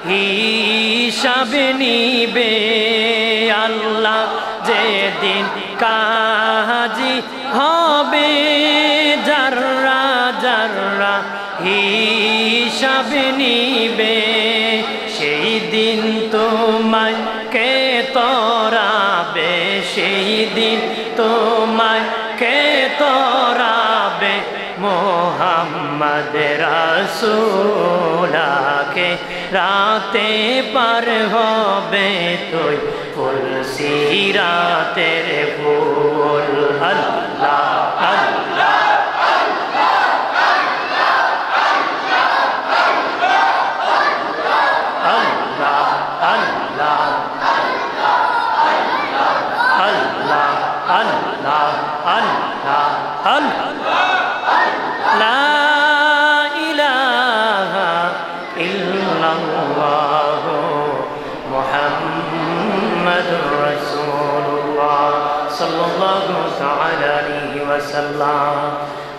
হিসাব নিবে আল্লাহ যেদিন কাজী হবে যাররা যাররা হিসাব নিবে সেই দিন তোমায় কে তরাবে সেই দিন তোমায় কে তরাবে মোহাম্মদ রাসূলকে রাতে পার হবে তুই ফুল সিরাতের ফুল আল্লাহ আল্লাহ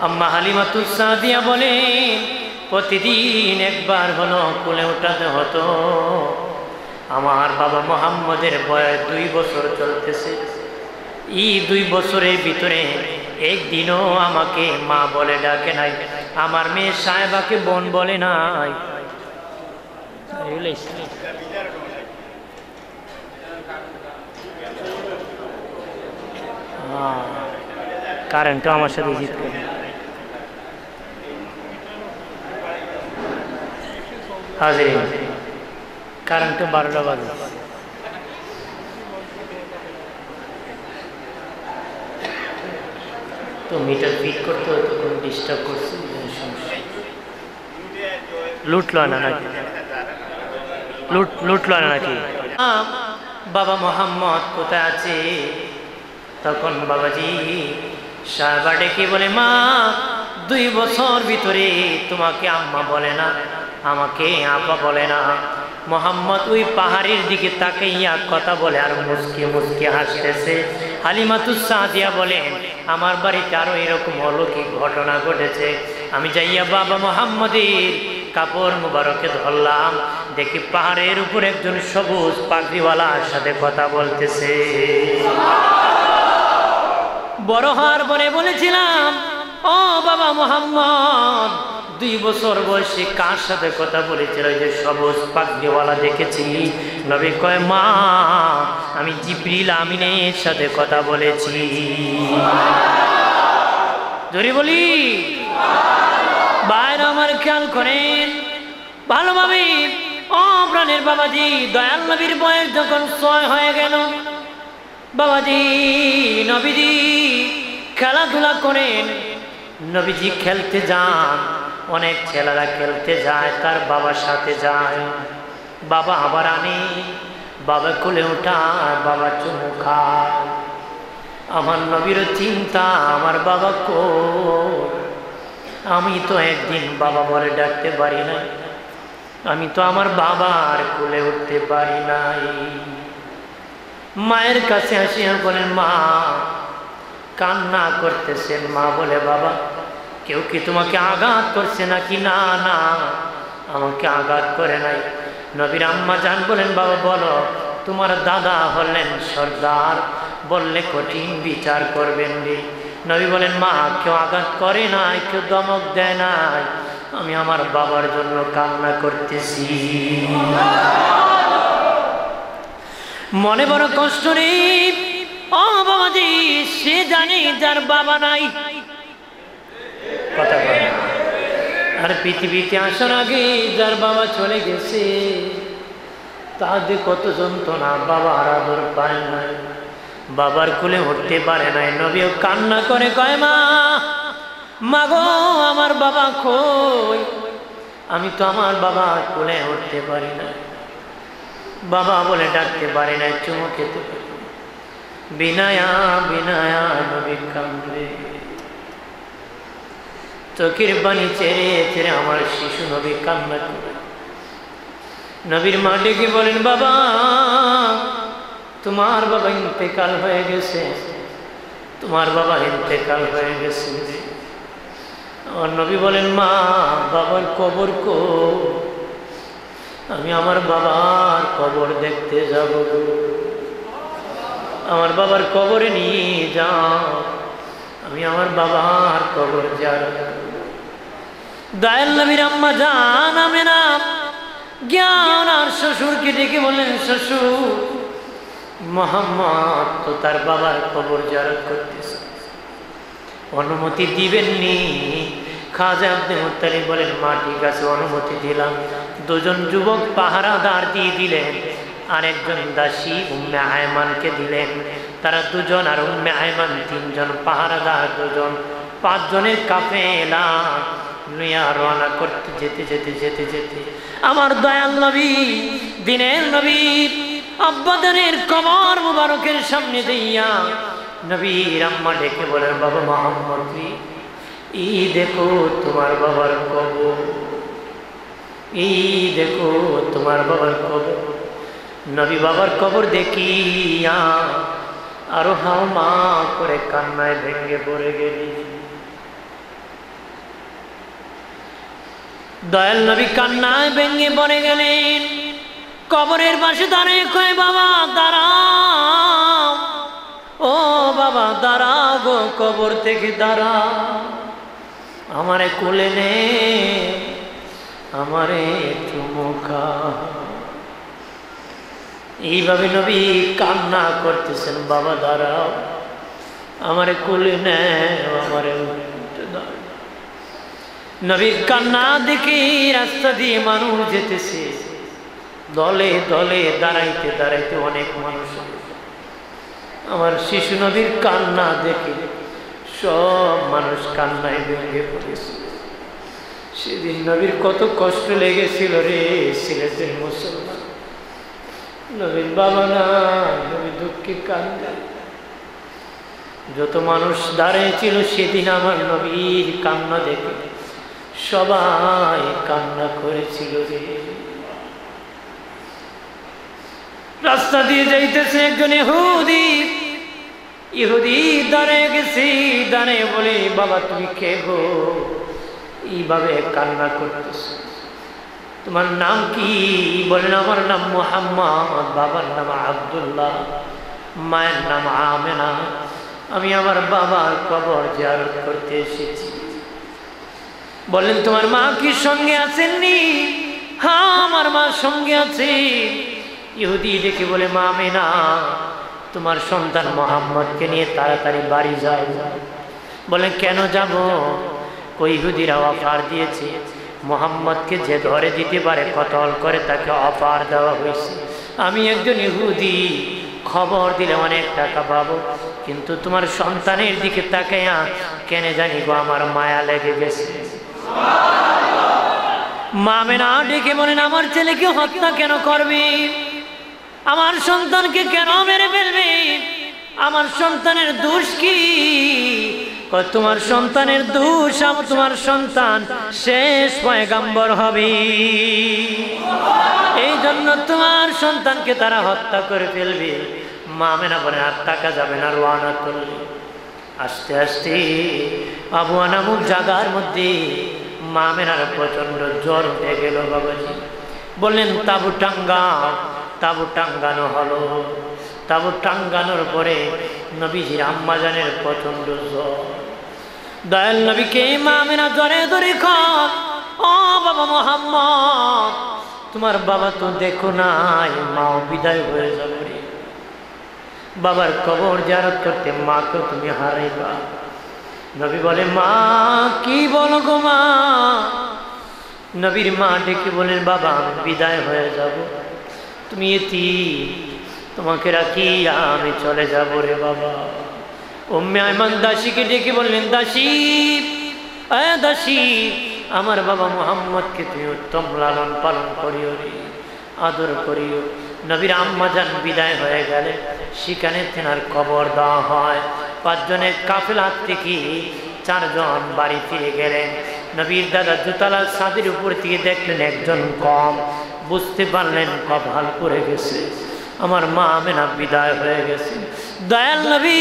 আম্মা হালিমাতুস সাদিয়া বলে প্রতিদিন একবার হলো কোলে উঠাতে হতো। আমার বাবা মোহাম্মদের বয়স 2 বছর চলতেছে। এই 2 বছরের ভিতরে একদিনও আমাকে মা বলে ডাকে নাই, আমার মেয়ে সাহেবাকে বোন বলে নাই। কারেন্টও আমার সাথে জিত করে হাজির কারেন্টও 12টা বাজে। তো মিটার ফিট করতে হতো, কোনো ডিস্টার্ব করছে লুটলো না নাকি লুটলো না নাকি? বাবা মোহাম্মদ কোথায় আছে? তখন বাবাজি সাহেবা ডেকে বলে, মা 2 বছর ভিতরে তোমাকে আম্মা বলে না, আমাকে আপা বলে না। মোহাম্মদ ওই পাহাড়ের দিকে তাকাইয়া কথা বলে আর মুস্কি মুস্কি হাসতেছে। হালিমাতুস সাদিয়া বলেন, আমার বাড়িতে আরো এরকম অলৌকিক ঘটনা ঘটেছে। আমি যাইয়া বাবা মোহাম্মদের কাপড় মুবারকে ধরলাম, দেখি পাহাড়ের উপর একজন সবুজ পাগড়িওয়ালার সাথে কথা বলতেছে। বড় হওয়ার পরে বলেছিলাম, ও বাবা মোহাম্মদ 2 বছর বয়সে কার সাথে কথা বলেছিল? যে সবুজ পাগড়িওয়ালা দেখেছি। নবী কয়, মা আমি জিবরিল আমিনের সাথে কথা বলেছি। জোরে বলি বাইরে আমার খেয়াল করেন ভালোভাবে। ও প্রাণের বাবাজি, দয়াল নবীর বয়স যখন 6 হয়ে গেল, বাবাজি নবীজি খেলাধুলা করেন, নবীজি খেলতে যান। অনেক ছেলেরা খেলতে যায়, তার বাবার সাথে যায়, বাবা আবার আনে, বাবা কোলে উঠায়, বাবা চুমু খায়। আমার নবীর চিন্তা, আমার বাবা কই? আমি তো একদিন বাবা বলে ডাকতে পারি নাই, আমি তো আমার বাবার কোলে উঠতে পারি নাই। মায়ের কাছে আসিয়া বলেন, মা কান্না করতেছেন। মা বলে, বাবা কেউ কি তোমাকে আঘাত করছে নাকি? না না, আমাকে আঘাত করে নাই। নবীর আম্মা জান বলেন, বাবা বলো, তোমার দাদা হলেন সর্দার, বললে কঠিন বিচার করবেন রে। নবী বলেন, মা কেউ আঘাত করে নাই, কেউ ধমক দেয় নাই, আমি আমার বাবার জন্য কান্না করতেছি। মনে বড় কষ্ট রে। ও বাবাজি, সে জানে যার বাবা নাই, কথা বলে। আর পৃথিবীতে আসার আগে যার বাবা চলে গেছে, তাদের কত যন্ত্রণা, বাবা আদর পায় নাই, বাবার কোলে উঠতে পারে নাই। নবীও কান্না করে কয়, মা মাগো আমার বাবা কই? আমি তো আমার বাবা কোলে উঠতে পারি না, বাবা বলে ডাকতে পারি না, চুমু খেতে পারি। বিনায়া বিনায়া নবী কান্দে, চোখের পানি ছেড়ে ছেড়ে আমার শিশু নবী কান্না করে। নবীর মা ডেকে বলেন, বাবা তোমার বাবা ইন্তেকাল হয়ে গেছে, তোমার বাবা ইন্তেকাল হয়ে গেছে। আর নবী বলেন, মা বাবার কবর কো? আমি আমার বাবার কবর দেখতে যাব, আমার বাবার কবরে নিয়ে যাও, আমি আমার বাবার কবর জিয়ারত করব। দয়াল নবীর আম্মা জান আমেনা জ্ঞান আর শ্বশুরকে ডেকে বললেন, শ্বশুর, মুহাম্মদ তো তার বাবার কবর জিয়ারত করতেছে, অনুমতি দিবেননি? খাজা আব্দুল মুত্তালিব বলেন, মা ঠিক আছে, অনুমতি দিলাম। দুজন যুবক পাহারাদার দিয়ে দিলেন, আর একজন দাসী উম্মে আয়মানকে দিলেন। তারা দুজন আর উম্মে আয়মান তিনজন, পাহারাদার দুজন, 5 জনের কাফেলা নিয়ে রওনা করতে যেতে যেতে যেতে যেতে আমার দয়াল নবী, দিনের নবী আব্বাদানের কবর মুবারকের সামনে দিয়া নবীর আম্মা ডেকে বলেন, বাবা মুহাম্মদ, এই দেখো তোমার বাবার কবর, এই দেখো তোমার বাবার কবর। নবী বাবার কবর দেখিয়া আরো হাওমা করে কান্নায় ভেঙে পড়ে গেলি। দয়াল নবী কান্নায় ভেঙে পড়ে গেলেন। কবরের পাশে দাঁড়িয়ে কয়, বাবা দাঁড়াও, ও বাবা দাঁড়াও গো, কবর থেকে দাঁড়াও, আমারে কোলে নে, আমারে চুমু খাও। এইভাবে নবী কান্না করতেছেন, বাবা দাঁড়াও, আমারে কোলে নে, আমারে দাঁড়াও। নবীর কান্না দেখে রাস্তা দিয়ে মানুষ যেতেছে, দলে দলে দাঁড়াইতে দাঁড়াইতে অনেক মানুষ। আমার শিশু নবীর কান্না দেখে সব মানুষ কান্নায় ভেঙে পড়েছে। সেদিন নবীর কত কষ্ট লেগেছিল রে সিলেটের মুসলমান। নবীর বাবা না, নবী দুঃখে কান্দে। যত মানুষ দাঁড়িয়েছিল সেদিন আমার নবীর কান্না দেখে সবাই কান্না করেছিল রে। রাস্তা দিয়ে যাইতেছে একজন ইহুদি দাঁড়িয়ে গেছি, দাঁড়িয়ে বলে, বাবা তুমি কে গো, এইভাবে কান্না করতেছে, তোমার নাম কি? বলেন, আমার নাম মুহাম্মদ, বাবার নাম আব্দুল্লাহ, মায়ের নাম আমেনা, আমি আমার বাবার কবর জিয়ারত করতে এসেছি। বললেন, তোমার মা কি সঙ্গে আছেননি? হ্যাঁ, আমার মা সঙ্গে আছে। ইহুদি দেখে বলে, মা আমেনা, তোমার সন্তান মুহাম্মদকে নিয়ে তাড়াতাড়ি বাড়ি যাও। বলেন, কেন যাব? কই ইহুদিরা অফার দিয়েছে, মুহাম্মদকে যে ধরে দিতে পারে কতল করে তাকে অফার দেওয়া হয়েছে। আমি একজন ইহুদি, খবর দিলে অনেক টাকা পাবো, কিন্তু তোমার সন্তানের দিকে তাকাইয়া কেন জানি গো আমার মায়া লেগে গেছে। মা আমেনা ডেকে বলেন, আমার ছেলেকে হত্যা কেন করবে? আমার সন্তানকে কেন মেরে ফেলবে? আমার সন্তানের দোষ কি? তোমার সন্তানের দোষ, তোমার সন্তান শেষ পয়গম্বর হবে, এই জন্য তোমার সন্তানকে তারা হত্যা করে ফেলবে। মা আমেনা বলেন, আর টাকা যাবে না, রওনা করলে। আস্তে আস্তে আবুয়া নামক জায়গার মধ্যে মা আমেনার প্রচন্ড জ্বর উঠে গেল। বাবাজি বললেন, তাবু টাঙ্গাও। তাবু টাঙ্গানো হলো। তাবু টাঙ্গানোর পরে নবীজির আম্মাজানের প্রচন্ড জ্বর। দয়াল নবীকে মা আমেনা জ্বরে ধরে কয়, ও বাবা মুহাম্মদ, তোমার বাবা তো দেখো নাই, মাও বিদায় হয়ে যাবে। বাবার কবর জিয়ারত করতে মাকে তুমি হারাইবা। নবী বলে, মা কি বলো গো মা? নবীর মা ডেকে বলেন, বাবা আমি বিদায় হয়ে যাব, তুমি এতিম, তোমাকে রাখি আমি চলে যাব রে বাবা। উম্মে আয়মান দাসীকে ডেকে বললেন, দাসী, দাসী, আমার বাবা মুহাম্মদকে তুমি উত্তম লালন পালন করিও রে, আদর করিও। নবীর আম্মাজান বিদায় হয়ে গেলে সেখানে তেনার কবর দেওয়া হয়। 5 জনের কাফেলা থেকে 4 জন বাড়ি ফিরে গেলেন। নবীর দাদা জুতালার ছাদের উপর থেকে দেখলেন একজন কম, বুঝতে পারলেন কপাল পড়ে গেছে, আমার মা আমেনা বিদায় হয়ে গেছে। দয়াল নবী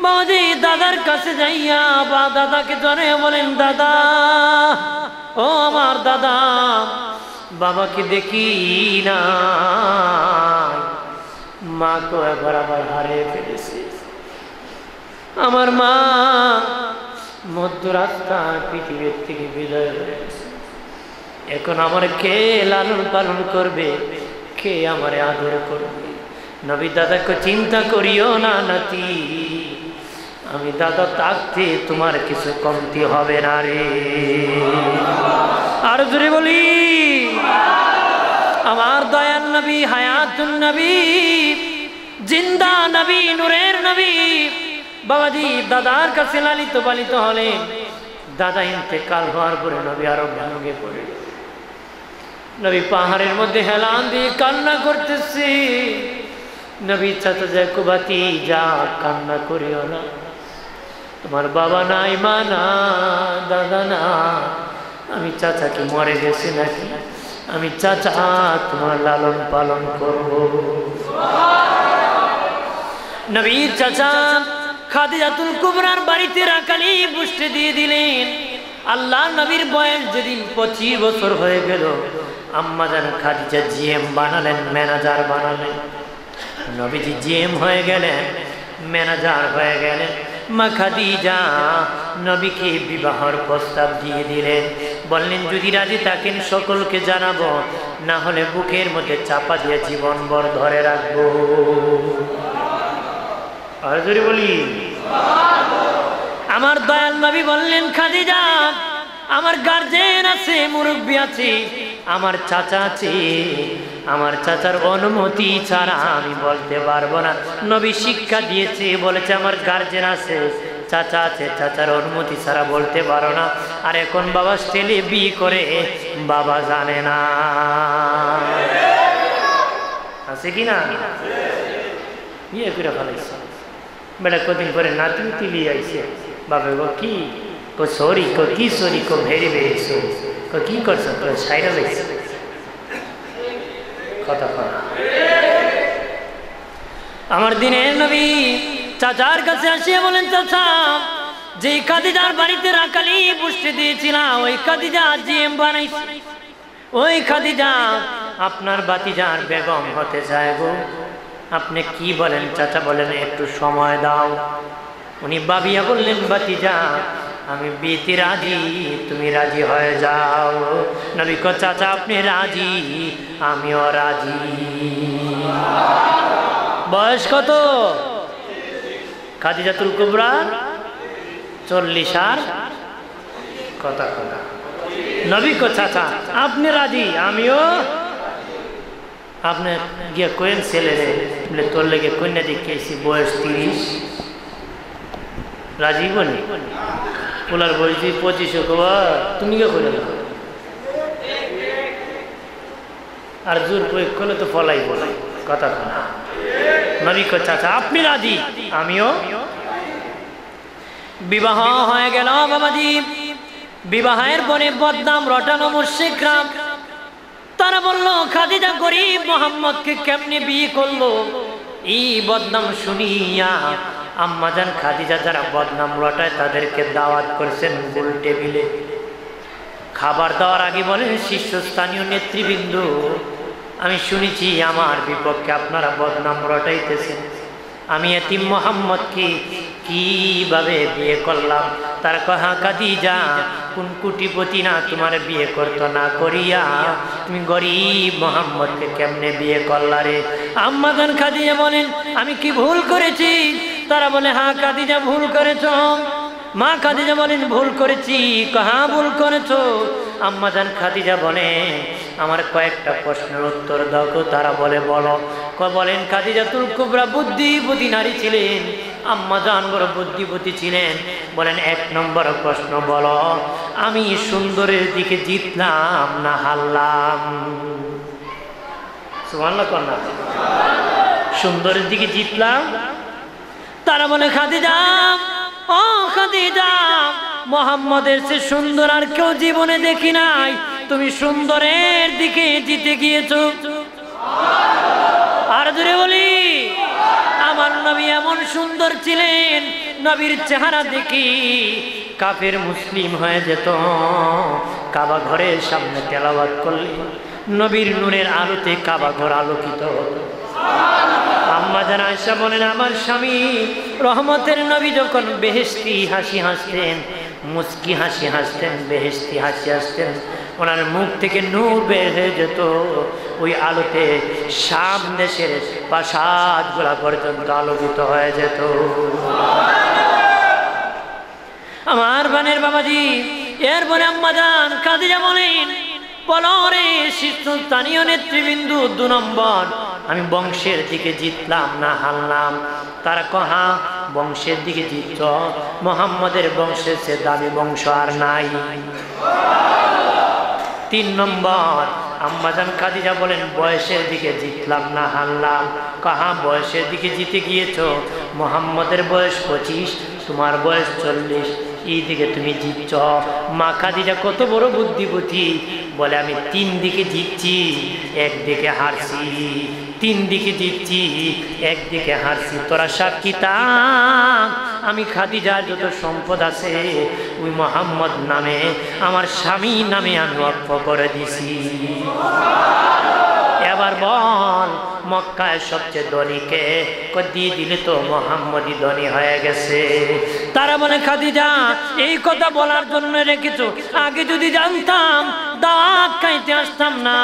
বাবাজি দাদার কাছে যাইয়া বা দাদাকে ধরে বলেন, দাদা, ও আমার দাদা, বাবাকে দেখি না, মাকে একবার আবার হারিয়ে ফেলেছি। আমার মা মধ্যরাস্তায় পৃথিবীর থেকে বিদায় হয়েছে। এখন আমার কে লালন পালন করবে, কে আমার আদর করবে? নবী দাদাকে চিন্তা করিও না নাতি, আমি দাদা থাকতে তোমার কিছু কমতি হবে না রে। আর জোরে বলি, আমার দয়াল নবী, হায়াতুন নবী, জিন্দা নবী, নূরের নবী বাবাজি দাদার কাছে লালিত পালিত হলেন। দাদা ইন্তেকাল হওয়ার পরে নবী আরো ভেঙে পড়ে, নবী পাহাড়ের মধ্যে হেলান দিয়ে কান্না করতেছে। নবী চাচা যায় কুবাতি যা কান্না করিও না, তোমার বাবা নাই, মা না, দাদা না, আমি চাচাকে মরে গেছি নাকি, আমি চাচা তোমার লালন পালন করব। নবী চাচা খাদিজাতুল কুবরার বাড়িতে রাখালি পুষ্টি দিয়ে দিলেন। আল্লাহ নবীর বয়স যেদিন 25 বছর হয়ে গেল, আম্মা জান খাদিজা জিএম বানালেন, ম্যানেজার বানালেন। নবীজি জিএম হয়ে গেলেন, ম্যানেজার হয়ে গেলেন। মা খাদিজা নবীকে বিবাহের প্রস্তাব দিয়ে দিলেন, বললেন যদি রাজি থাকেন সকলকে জানাবো, না হলে বুকের মধ্যে চাপা দিয়ে জীবনভর ধরে রাখবো। আর যদি বলি, আমার দয়াল নবী বললেন খাদিজা আমার গার্জেন আছে, মুরব্বী আছে, আমার চাচা আছে, আমার চাচার অনুমতি ছাড়া আমি বলতে পারবো না। নবী শিক্ষা দিয়েছে, বলেছে আমার গার্জেন আছে, চাচা আছে, চাচার অনুমতি ছাড়া বলতে পারো না। আর এখন বাবা ছেলে বিয়ে করে বাবা জানে না, আছে কি না? বিয়ে করে ফেলাইছে বেটা, কদিন পরে নাতি তুলি আইছে, বাবা গো কি কো সরি, কো কি সরি, কো ভেরি ভেরি সরি, কো কি করছ, তো সাইরা লাগছে কথা কথা। আমার দিনের নবী চাচার কাছে আসিয়া বলেন, চাচা যে খাদিজার বাড়িতে রাখালি পুষ্টি দিয়েছিলাম, ওই খাদিজা জিএম বানাইছে, ওই খাদিজা আপনার বাতিজার বেগম হতে চায় গো। আপনি কি বলেন? চাচা বলেন একটু সময় দাও। উনি বাবিয়া বললেন, বাতিজা আমি বিয়েতে রাজি, তুমি রাজি হয়ে যাও। নবী কো চাচা আপনি রাজি, আমিও রাজি। বয়স কত খাদিজাতুল কুবরা? 40 আর কথা কথা। নবী কো চাচা আপনি রাজি, আমিও। আপনি গিয়ে কোয়েন ছেলে রে, বলে তোর লেগে কন্যা দেখেছি, বয়স 30, রাজি বলি ওলার বলছি 25 কবা, তুমি কে করে দাও। আর জোর প্রয়োগ করলে তো ফলাই বলাই কথা কথা। নবী কো চাচা আপনি রাজি, আমিও। বিবাহ হয়ে গেল বাবাজি। বিবাহের পরে বদনাম রটানো মুশরিকরা, তারা বললো খাদিজা গরিব মোহাম্মদকে কেমনে বিয়ে করলো। এই বদনাম শুনিয়া আম্মাজান খাদিজা যারা বদনাম রটায় তাদেরকে দাওয়াত করেছেন গোল টেবিলে। খাবার দেওয়ার আগে বলেন, শীর্ষস্থানীয় নেতৃবৃন্দ আমি শুনেছি আমার বিপক্ষে আপনারা বদনাম রটাইতেছেন, আমি এতিম মোহাম্মদকে কিভাবে বিয়ে করলাম। তার কহা খাদিজা কোন কোটিপতি না তোমার বিয়ে করতো না করিয়া তুমি গরিব মোহাম্মদকে কেমনে বিয়ে করলা রে। আম্মা জান খাদিজা বলেন আমি কি ভুল করেছি? তারা বলে হ্যাঁ খাদিজা ভুল করেছ। মা খাদিজা বলেন ভুল করেছি। কাহা ভুল করেছো? আম্মা জান খাদিজা বলে আমার কয়েকটা প্রশ্নের উত্তর দাও। তারা বলে বলো। বলেন খাদিজাতুল কুবরা বুদ্ধিবতী নারী ছিলেন, আম্মা জান বড় বুদ্ধিবতী ছিলেন। বলেন 1 নম্বর প্রশ্ন বলো, আমি সুন্দরের দিকে জিতলাম না হারলাম? সুবহানাল্লাহ কন্যা, সুন্দরের দিকে জিতলাম? তারা বলে খাদিজা, ও খাদিজা, মোহাম্মদের চেয়ে সুন্দর আর কেউ জীবনে দেখি নাই, তুমি সুন্দরের দিকে জিতে গিয়েছো। আর জোরে বলি, আমার নবী এমন সুন্দর ছিলেন, নবীর চেহারা দেখি কাফের মুসলিম হয়ে যেত। কাবা ঘরের সামনে তেলাওয়াত করলে নবীর নূরের আলোতে কাবা ঘর আলোকিত হতো। আম্মা জান আয়েশা বলেন, আমার স্বামী রহমতের নবী যখন বেহেশতি হাসি হাসতেন, মুস্কি হাসি হাসতেন, বেহেশতি হাসি হাসতেন, ওনার মুখ থেকে নূর বের হয়ে যেত। ওই আলোতে শাম দেশের প্রাসাদগুলা পর্যন্ত আলোকিত হয়ে যেত। আমার বানের বাবাজি, এরপরে আম্মা জান খাদিজা বলেন, বলো রে শীর্ষস্থানীয় নেতৃবৃন্দু 2 নম্বর, আমি বংশের দিকে জিতলাম না হারলাম? তারা কহা বংশের দিকে জিতছ, মুহাম্মদের বংশের চেয়ে দামি বংশ আর নাই। 3 নম্বর আম্মা জান খাদিজা বলেন, বয়সের দিকে জিতলাম না হারলাম? কাহা বয়সের দিকে জিতে গিয়েছ, মুহাম্মদের বয়স 25, তোমার বয়স 40, এই দিকে তুমি জিতছ। মা খাদিজা কত বড় বুদ্ধিপতি, বলে আমি 3 দিকে জিতছি, একদিকে হারছি। 3 দিকে জিতছি, একদিকে হারছি। তোরা সাক্ষী থাক, আমি খাদিজার যত সম্পদ আছে ওই মুহাম্মদ নামে, আমার স্বামী নামে আমি ওয়াকফ করে দিছি। এবার বল, মক্কায় সবচেয়ে ধনীকে দিয়ে দিলে তো মুহাম্মদই ধনী হয়ে গেছে। তারা বলে, খাদিজা এই কথা বলার জন্য রেখেছো, আগে যদি জানতাম দাওয়াত খাইতে আসতাম না।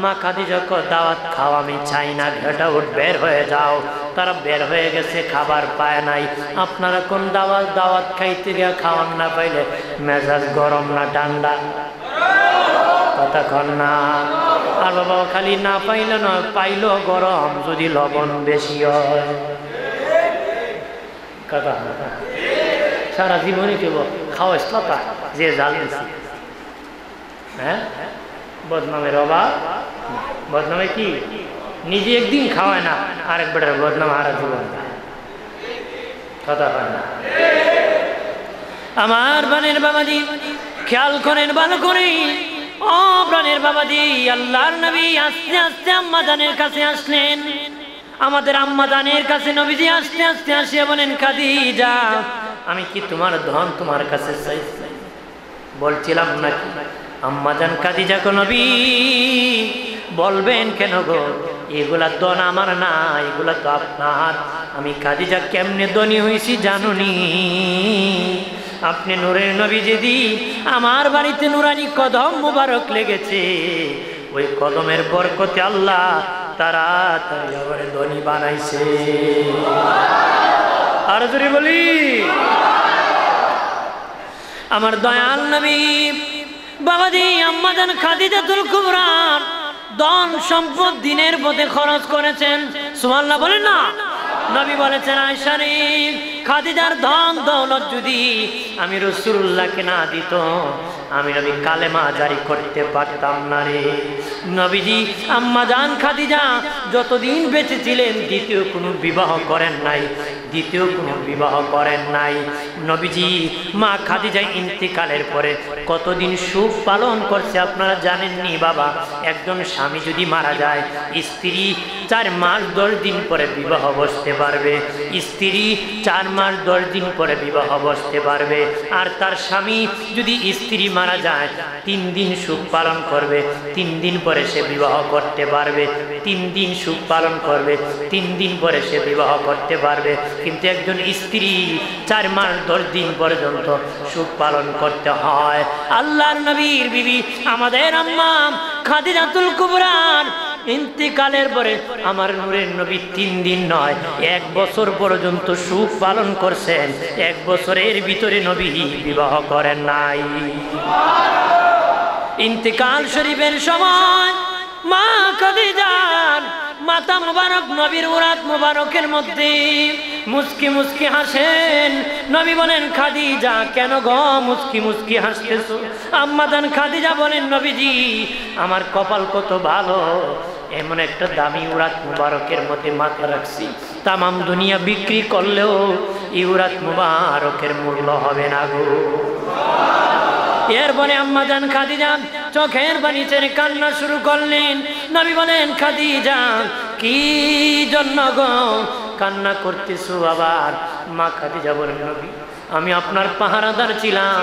মা খাদিজা কো, দাওয়াত খাও আমি চাই না, ঘেটা উঠ বের হয়ে যাও। তারা বের হয়ে গেছে, খাবার পায় নাই। আপনারা কোন দাওয়াত খাইতে গিয়ে খাওয়ান না পাইলে মেজাজ গরম না ঠান্ডা? কতক্ষণ না। আর বাবা খালি না পাইলে নয়, পাইলো গরম, যদি লবণ বেশি হয়। কথা সারা জীবনে কেব খাওয়াইস লতা যে জাল দিছি। হ্যাঁ, বদনামের অভাব। বদনামে কি নিজে একদিন খাওয়ায় না, আরেকবার বদনাম হারা জীবন। কথা হয় না। আমার বানের বাবাজি খেয়াল করেন ভালো করে। ও প্রাণের বাবাজি, আল্লাহর নবী আস্তে আস্তে আম্মা জানের কাছে আসলেন। আমাদের আম্মা জানের কাছে নবীজি আস্তে আস্তে আসিয়া বলেন, খাদিজা আমি কি তোমার ধন তোমার কাছে চাইছি? বলছিলাম নাকি? আম্মা জান খাদিজা কো, নবী বলবেন কেন গো, এগুলা ধন আমার না, এগুলা তো আপনার। আমি খাদিজা কেমনে ধনী হয়েছি জানুনি? আপনি নূরের নবী, যদি আমার বাড়িতে নুরানি কদম মুবারক লেগেছে, ওই কদমের বরকতে আল্লাহ তাড়াতাড়ি আবার ধনী বানাইছে। আর যদি বলি, আমার দয়াল নবী বাবাজি আম্মা জান খাদিজাতুল কুবরা ধন সম্পদ দিনের পথে খরচ করেছেন। সুবহানাল্লাহ বলেন না? নবী বলেছেন, আয়েশা রে, খাদিজার ধন দৌলত যদি আমি রাসূলুল্লাহকে না দিত, আমি নবী কালেমা জারি করতে পারতাম না রে। নবীজি আম্মা জান খাদিজা যতদিন বেঁচে ছিলেন দ্বিতীয় কোনো বিবাহ করেন নাই, দ্বিতীয় কোনো বিবাহ করেন নাই। নবীজি মা খাদিজা ইন্তিকালের পরে কতদিন সুখ পালন করছে আপনারা জানেননি বাবা? একজন স্বামী যদি মারা যায়, স্ত্রী 4 মাস 10 দিন পরে বিবাহ বসতে পারবে, স্ত্রী 4 মাস 10 দিন পরে বিবাহ বসতে পারবে। আর তার স্বামী যদি স্ত্রী মারা যায় 3 দিন সুখ পালন করবে, 3 দিন পরে সে বিবাহ করতে পারবে। 3 দিন সুখ পালন করবে, 3 দিন পরে সে বিবাহ করতে পারবে। কিন্তু একজন স্ত্রী 4 মাস 10 দিন পর্যন্ত সুখ পালন করতে হয়। আল্লাহর নবীর বিবি আমাদের আম্মা খাদিজাতুল কুবরা ইন্তিকালের পরে আমার নূরের নবী 3 দিন নয় 1 বছর পর্যন্ত সুখ পালন করছেন। 1 বছরের ভিতরে নবী বিবাহ করেন নাই। ইন্তিকাল শরীফের সময় মা খাদিজার মাথা মুবারক নবীর উরাত মুবারকের মধ্যে মুস্কি মুস্কি হাসেন। নবী বলেন, খাদিজা কেন গো মুস্কি মুস্কি হাসতেছো? আম্মা জান খাদিজা বলেন, নবীজি আমার কপাল কত ভালো, এমন একটা দামি উরাত মুবারকের মধ্যে মাথা রাখছি, তামাম দুনিয়া বিক্রি করলেও এই উরাত মুবারকের মূল্য হবে না গো। এরপরে আম্মা জান খাদিজা চোখের পানি ছেড়ে কান্না শুরু করলেন। নবী বলেন, খাদিজা কি জন্য গো কান্না করতেছো? আবার মা খাদিজা বলেন, নবী আমি আপনার পাহারাদার ছিলাম।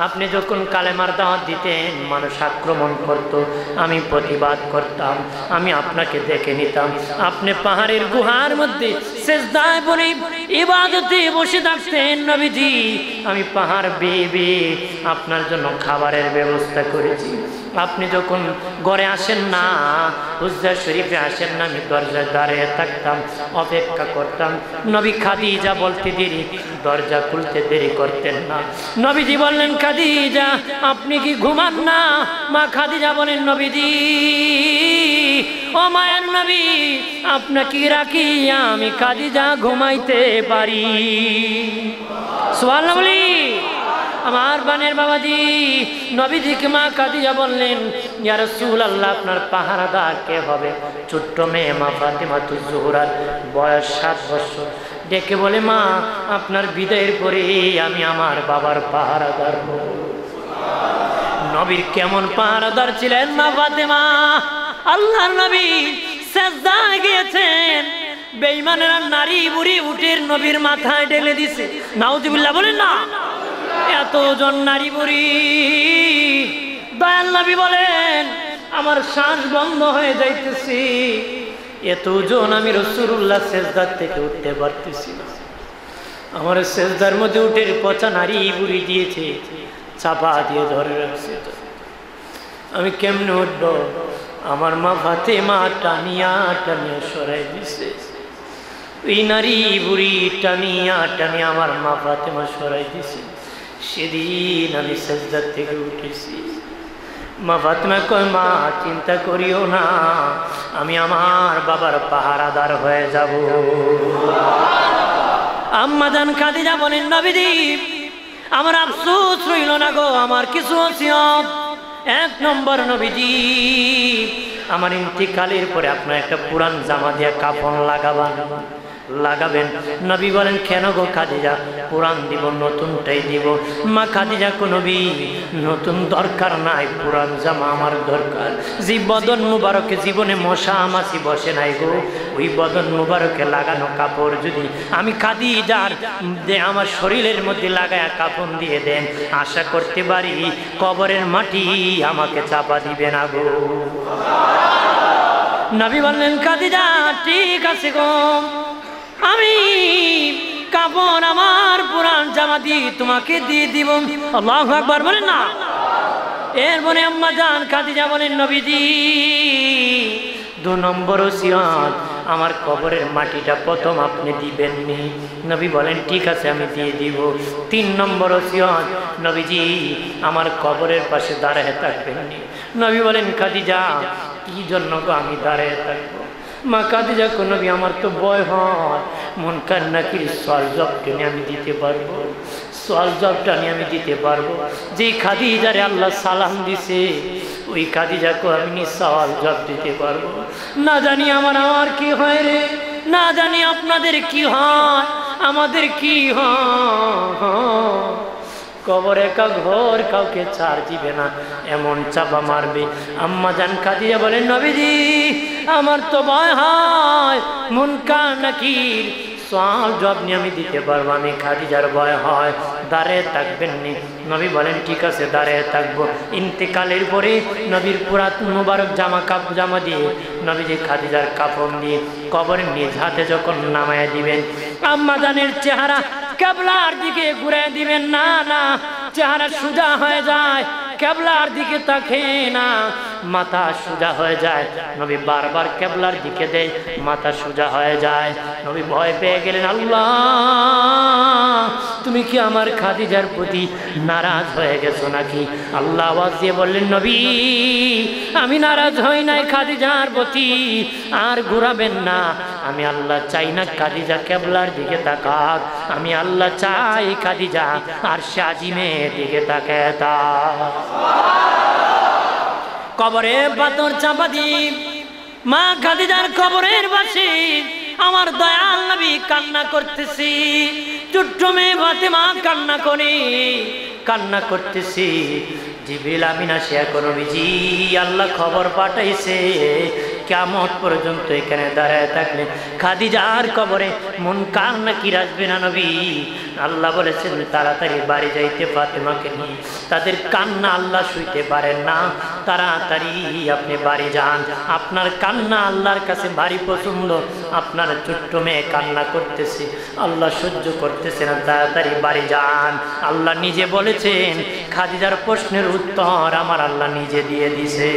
আপনি যখন কালেমার দাওয়াত দিতেন, মানুষ আক্রমণ করত, আমি প্রতিবাদ করতাম, আমি আপনাকে দেখে নিতাম। আপনি পাহাড়ের গুহার মধ্যে সেজদায় পড়ে ইবাদতে বসে থাকতেন নবীজি। আমি পাহাড় বেয়ে বেয়ে আপনার জন্য খাবারের ব্যবস্থা করেছি। আপনি যখন ঘরে আসেন না, হুজরা শরীফে আসেন না, আমি দরজায় দাঁড়িয়ে থাকতাম, অপেক্ষা করতাম। নবী খাদিজা বলতে দেরি, দরজা খুলতে দেরি করতেন না। নবীজি বললেন, খাদিজা আপনি কি ঘুমান না? মা খাদিজা বলেন, নবীজি ও মায়ের নবী, আপনাকে রাখি আমি খাদিজা ঘুমাইতে পারি। সুবহানাল্লাহ বলি। আমার বানের বাবাজি নবীজিকে মা খাদিজা বললেন, ইয়া রাসূলুল্লাহ আপনার পাহারাদার কে হবে? ছোট্ট মেয়ে মা ফাতেমাতুজ জোহরার বয়স 7 বছর। ডেকে বলে, মা আপনার বিদায়ের পরে আমি আমার বাবার পাহারাদার হব। নবীর কেমন পাহারাদার ছিলেন মা ফাতেমা। আল্লাহর নবী সিজদায় গিয়েছেন, বেঈমানেরা নারী বুড়ি উটের নবীর মাথায় ঢেলে দিছে। নাউজুবিল্লাহ বলেন না। এতজন নারী বুড়ি, দয়াল নবী বলেন আমার শ্বাস বন্ধ হয়ে যাইতেছি, এতজন আমি রাসূলুল্লাহ সিজদার থেকে উঠতে পারতেছি না। আমার সিজদার মধ্যে উটের পচা নারী বুড়ি দিয়েছে, চাপা দিয়ে ধরে রাখছে। আমি কেমনে উঠবো? আমার মা ফাতেমা টানিয়া টানিয়া সরাই দিছে। এই নারী বুড়ি টানিয়া টানিয়া আমার মা ফাতেমা সরাই দিছে। সেদিন আমি সিজদার থেকে উঠেছি। মা ফাতেমা কয়, মা চিন্তা করিও না, আমি আমার বাবার পাহারাদার হয়ে যাব। আম্মা জান খাদিজা বলেন, নবীজি আমার আফসোস রইল না গো, আমার কিছু ওসিয়ত। 1 নম্বর, নবীজি আমার ইন্তিকালের পরে আপনার একটা পুরান জামা দিয়ে কাফন লাগাবেন। নবী বলেন, কেন গো খাদিজা? পুরান দিব, নতুনটাই দিব। মা খাদিজা কো নবী নতুন দরকার নাই, পুরান জামা আমার দরকার। যে বদন মুবারকে জীবনে মশা মাছি বসে নাই গো, ওই বদন মুবারকে লাগানো কাপড় যদি আমি খাদিজার আমার শরীরের মধ্যে লাগায়া কাফন দিয়ে দেন, আশা করতে পারি কবরের মাটি আমাকে চাপা দিবে না গো। নবী বললেন, খাদিজা ঠিক আছে গো, আমি কাপড় আমার পুরান জামা দিয়ে তোমাকে দিয়ে দিব। আল্লাহু আকবার বলেন না। এরপরে আম্মা জান খাদিজা বলেন, নবীজি 2 নম্বর ওসিয়ত, আমার কবরের মাটিটা প্রথম আপনি দিবেন নি। নবী বলেন, ঠিক আছে আমি দিয়ে দিব। 3 নম্বর ওসিয়ত, নবীজি আমার কবরের পাশে দাঁড়িয়ে থাকবেন নি। নবী বলেন, খাদিজা কি জন্য আমি দাঁড়িয়ে থাকবো? মা খাদিজা কো নবী আমার তো ভয় হয়, মুনকার নাকির সওয়াল জবাব টেনে আমি দিতে পারবো, সওয়াল জবাব টেনে আমি দিতে পারবো। যে খাদিজারে আল্লাহ সালাম দিছে, ওই খাদিজা কো আমি সওয়াল জবাব দিতে পারবো। না জানি আমার কি হয় রে, না জানি আপনাদের কি হয়, আমাদের কি হয়। কবরে কা ঘর কাউকে ছাড় দিবে না, এমন চাপা মারবে। আম্মা জান খাদিজা বলেন, নবীজি আমার তো ভয় হয়, মুনকার নাকির সওয়াল জবাব নিয়ে আমি দিতে পারবো, আমি খাদিজার ভয় হয়। দাঁড়িয়ে থাকবেন নি? নবী বলেন, ঠিক আছে দাঁড়িয়ে থাকবো। ইন্তেকালের পরে নবীর পুরাত মুবারক জামা দিয়ে নবীজি খাদিজার কাফন দিয়ে কবরের নিজ হাতে যখন নামায় দিবেন, আম্মা জানের চেহারা কিবলার দিকে ঘুরে দিবেন না, না চেহারা সোজা হয়ে যায়, কিবলার দিকে তাকে না, মাথা সোজা হয়ে যায়। নবী বারবার কিবলার দিকে দেয়, মাথা সোজা হয়ে যায়। নবী ভয় পেয়ে গেলেন, আল্লাহ তুমি কি আমার খাদিজার প্রতি নারাজ হয়ে গেছো নাকি? আল্লাহ আওয়াজ দিয়ে বললেন, নবী আমি নারাজ হই নাই খাদিজার প্রতি, আর ঘুরাবেন না। আমি আল্লাহ চাই না খাদিজা কিবলার দিকে তাকাক, আমি আল্লাহ চাই খাদিজা আর আজিমের দিকে তাকায়। তা কবরে পাথর চাপা দিয়ে মা খাদিজার কবরের পাশে আমার দয়াল নবী কান্না করতেছি, ছোট্ট মেয়ে ফাতেমা কান্না করতেছি। জিবরিল আমিন আসিয়া কো নবীজি আল্লাহ খবর পাঠাইছে কিয়ামত পর্যন্ত এখানে দাঁড়ায় থাকলে খাদিজার কবরে মুনকার নাকির আসবে না নবী। আল্লাহ বলেছেন তাড়াতাড়ি বাড়ি যাইতে ফাতেমাকে নিয়ে। তাদের কান্না আল্লাহ শুইতে পারেন না, তাড়াতাড়ি আপনি বাড়ি যান। আপনার কান্না আল্লাহর কাছে ভারী পছন্দ। আপনার ছোট্ট মেয়ে কান্না করতেছে, আল্লাহ সহ্য করতেছে না, তাড়াতাড়ি বাড়ি যান। আল্লাহ নিজে বলেছেন, খাদিজার প্রশ্নের উত্তর আমার আল্লাহ নিজে দিয়ে দিছে।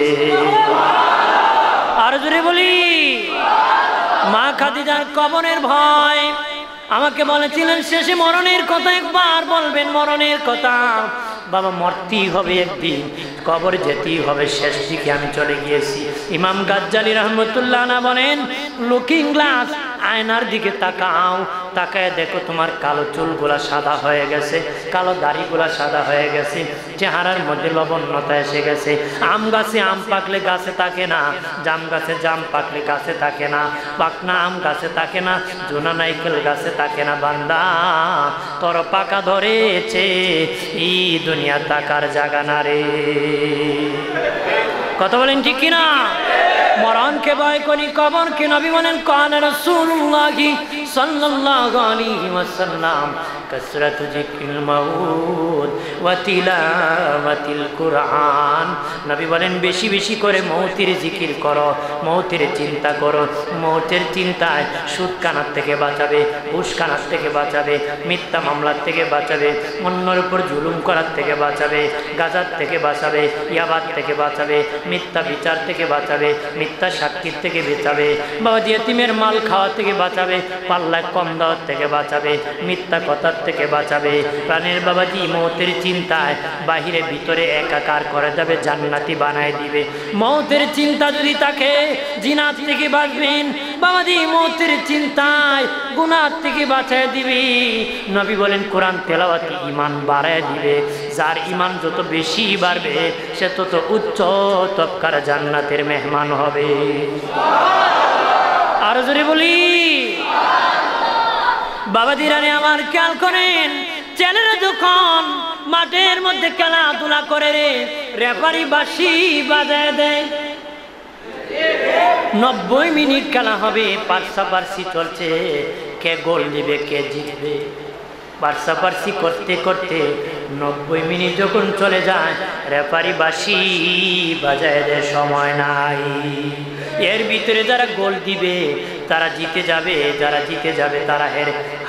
আর জোরে বলি, মা খাদিজার কবরের ভয়। আমাকে বলেছিলেন শেষে মরণের কথা একবার বলবেন, মরণের কথা। বাবা মরতেই হবে একদিন, কবরে যেতেই হবে, শেষ দিকে আমি চলে গিয়েছি। ইমাম গাজ্জালি রহমতুল্লাহ না বলেন, লুকিং গ্লাস, আয়নার দিকে তাকাও, তাকায় দেখো তোমার কালো চুলগুলা সাদা হয়ে গেছে, কালো দাড়িগুলা সাদা হয়ে গেছে, চেহারার মধ্যে লবণতা এসে গেছে। আম গাছে আম পাকলে গাছে থাকে না, জাম গাছে জাম পাকলে গাছে থাকে না, পাকনা আম গাছে থাকে না, জোনা নাইকেল গাছে থাকে না। বান্দা তোর পাকা ধরেছে, এই দুনিয়া তাকার জায়গা না রে। কথা বলেন ঠিক কিনা? মরণকে ভয় করি, কবরকে। নবী বলেন কানা রাসূলুল্লাহ সাল্লাল্লাহু আলাইহি ওয়াসাল্লাম কাসরাতু যিকরিল মাউত ওয়া তিলাওয়াতিল কুরআন। নবী বলেন বেশি বেশি করে মৌতের জিকির করো, মৌতের চিন্তা করো। মৌতের চিন্তায় সুদ কানার থেকে বাঁচাবে, ঘুষ কানার থেকে বাঁচাবে, মিথ্যা মামলার থেকে বাঁচাবে, অন্যের উপর জুলুম করার থেকে বাঁচাবে, গাজার থেকে বাঁচাবে, ইয়াবার থেকে বাঁচাবে, মিথ্যা বিচার থেকে বাঁচাবে, মিথ্যা সাক্ষীর থেকে বাঁচাবে, বাবা ইয়েতিমের মাল খাওয়া থেকে বাঁচাবে, পাল্লায় কম দেওয়ার থেকে বাঁচাবে, মিথ্যা কথার থেকে বাঁচাবে। প্রাণের বাবাজি মৌতের চিন্তায় বাহিরে ভিতরে একাকার করে যাবে, জান্নাতি বানায় দিবে। মৌতের চিন্তা যদি থাকে জিনার থেকে বাঁচবেন বাবাজি, মৌতের চিন্তায় গুনার থেকে বাঁচায় দিবি। নবী বলেন কোরআন তেলাওয়াতে ঈমান বাড়ায় দিবে। যার ঈমান যত বেশি বাড়বে সে তত উচ্চ তবকার জান্নাতের মেহমান হবে। আর জোরে বলি, বাবাজিরানে আমার খেয়াল করেন, ছেলেরা যখন মাঠের মধ্যে খেলাধুলা করে রে, রেফারি বাঁশি বাজায় দেয়। 90 মিনিট খেলা হবে, পার্সাপার্সি চলছে, কে গোল দিবে কে জিতবে। পার্সাপার্সি করতে করতে 90 মিনিট যখন চলে যায়, রেফারি বাঁশি বাজায় দেয়, সময় নাই। এর ভিতরে যারা গোল দিবে তারা জিতে যাবে, যারা জিতে যাবে তারা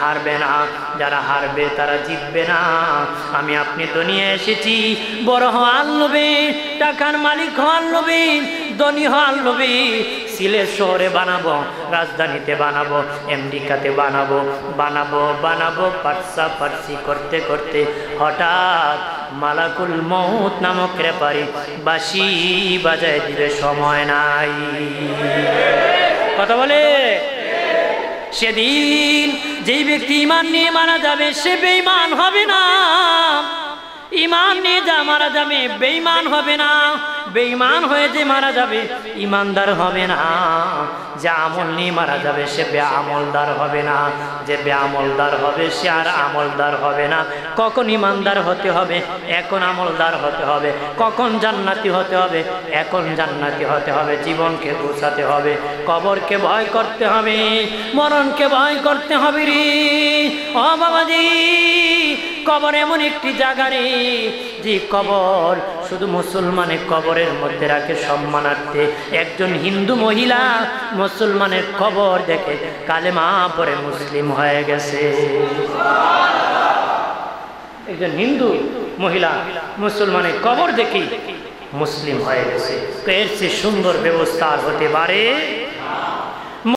হারবে না, যারা হারবে তারা জিতবে না। আমি আপনি দুনিয়া এসেছি বড় হওয়ার লোভে, টাকার মালিক হওয়ার লোভে, ধনী হওয়ার লোভে। সিলেট শহরে বানাবো, রাজধানীতে বানাবো, আমেরিকাতে বানাবো, বানাবো বানাবো পার্সাপার্সি করতে করতে হঠাৎ মালাকুল মউত নামক রেফারি বাঁশি বাজায় দিবে, সময় নাই। কথা বলে, সেদিন যেই ব্যক্তি ঈমান নিয়ে মারা যাবে সে বেঈমান হবে না, ঈমান নিয়ে যা মারা যাবে বেঈমান হবে না। বেঈমান হয়ে যে মারা যাবে ঈমানদার হবে না। যে আমল নিয়ে মারা যাবে সে বেআমলদার হবে না, যে বেআমলদার হবে সে আর আমলদার হবে না। কখন ঈমানদার হতে হবে? এখন আমলদার হতে হবে। কখন জান্নাতি হতে হবে? এখন জান্নাতি হতে হবে। জীবনকে গোছাতে হবে, কবরকে ভয় করতে হবে, মরণকে ভয় করতে হবে রে। ও বাবাজি, কবর এমন একটি জায়গা রে, যে কবর শুধু মুসলমানের কবরের মধ্যে রাখে সম্মানার্থে। একজন হিন্দু মহিলা মুসলমানের কবর দেখে কালেমা পড়ে মুসলিম হয়ে গেছে। একজন হিন্দু মহিলা মুসলমানের কবর দেখে মুসলিম হয়ে গেছে। তো এর চেয়ে সুন্দর ব্যবস্থা হতে পারে?